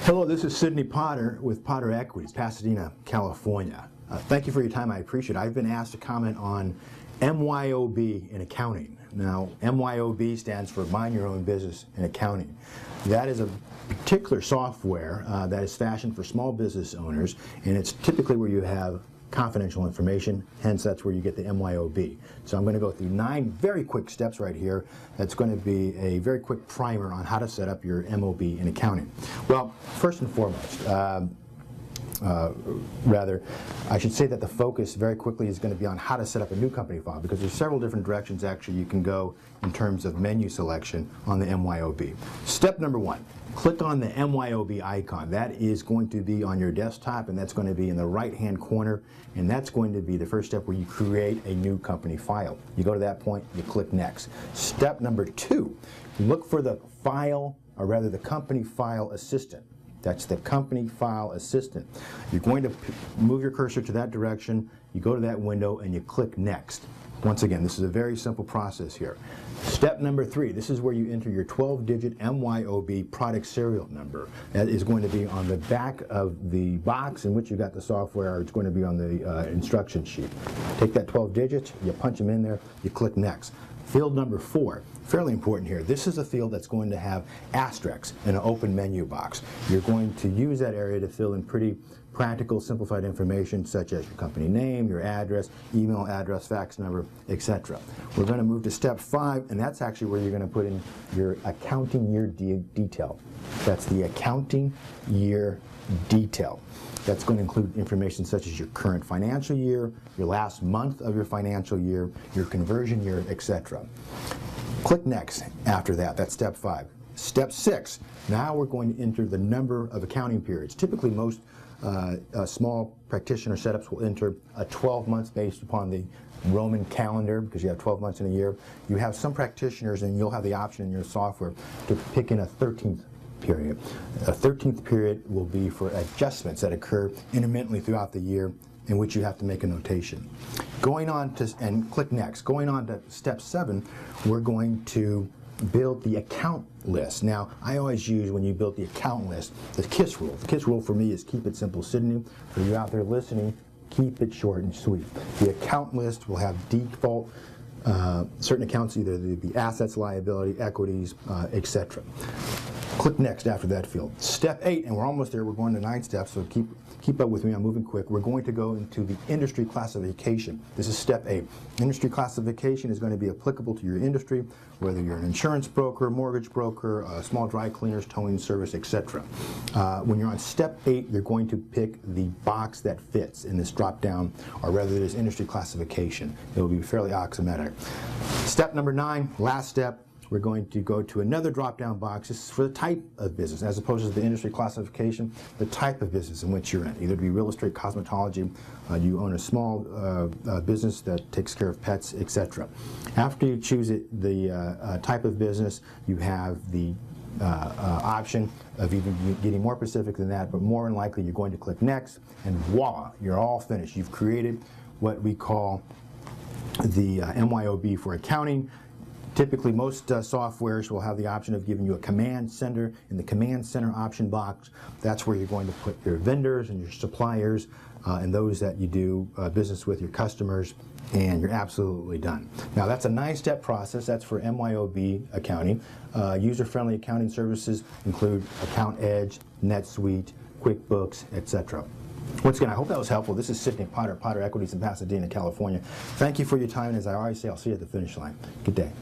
Hello, this is Sidney Potter with Potter Equities, Pasadena, California. Thank you for your time. I appreciate it. I've been asked to comment on MYOB in accounting. Now, MYOB stands for Mind Your Own Business in Accounting. That is a particular software that is fashioned for small business owners, and it's typically where you have confidential information, hence that's where you get the MYOB. So I'm going to go through 9 very quick steps right here. That's going to be a very quick primer on how to set up your MOB in accounting. Well, first and foremost, I should say that the focus very quickly is going to be on how to set up a new company file, because there's several different directions actually you can go in terms of menu selection on the MYOB. Step number 1, click on the MYOB icon. That is going to be on your desktop, and that's going to be in the right-hand corner, and that's going to be the first step where you create a new company file. You go to that point, you click Next. Step number 2, look for the file, or rather the company file assistant. That's the company file assistant. You're going to move your cursor to that direction, you go to that window, and you click Next. Once again, this is a very simple process here. Step number 3, this is where you enter your 12-digit MYOB product serial number. That is going to be on the back of the box in which you got the software, or it's going to be on the instruction sheet. Take that 12 digits, you punch them in there, you click Next. Field number 4, fairly important here. This is a field that's going to have asterisks in an open menu box. You're going to use that area to fill in pretty practical, simplified information such as your company name, your address, email address, fax number, etc. We're going to move to step 5, and that's actually where you're going to put in your accounting year detail. That's the accounting year detail. That's going to include information such as your current financial year, your last month of your financial year, your conversion year, etc. Click Next after that. That's step 5. Step 6, now we're going to enter the number of accounting periods. Typically most small practitioner setups will enter a 12 months based upon the Roman calendar, because you have 12 months in a year. You have some practitioners, and you'll have the option in your software to pick in a 13th period. A 13th period will be for adjustments that occur intermittently throughout the year, in which you have to make a notation. Going on to, and click Next, going on to step 7, we're going to build the account list. Now, I always use, when you build the account list, the KISS rule. The KISS rule for me is keep it simple, Sidney. For you out there listening, keep it short and sweet. The account list will have default certain accounts, either the assets, liability, equities, etc. Click Next after that field. Step 8, and we're almost there. We're going to 9 steps, so keep up with me. I'm moving quick. We're going to go into the industry classification. This is step 8. Industry classification is going to be applicable to your industry, whether you're an insurance broker, mortgage broker, small dry cleaners, towing service, etc. When you're on step 8, you're going to pick the box that fits in this drop-down, or rather this industry classification. It will be fairly axiomatic. Step number 9, last step. We're going to go to another drop-down box. This is for the type of business, as opposed to the industry classification, the type of business in which you're in. Either to be real estate, cosmetology, you own a small business that takes care of pets, etc. After you choose the type of business, you have the option of even getting more specific than that, but more than likely you're going to click Next, and voila, you're all finished. You've created what we call the MYOB for accounting. Typically, most softwares will have the option of giving you a command center. In the command center option box, that's where you're going to put your vendors and your suppliers and those that you do business with, your customers, and you're absolutely done. Now, that's a 9-step process. That's for MYOB accounting. User-friendly accounting services include Account Edge, NetSuite, QuickBooks, etc. Once again, I hope that was helpful. This is Sidney Potter, Potter Equities in Pasadena, California. Thank you for your time, and as I always say, I'll see you at the finish line. Good day.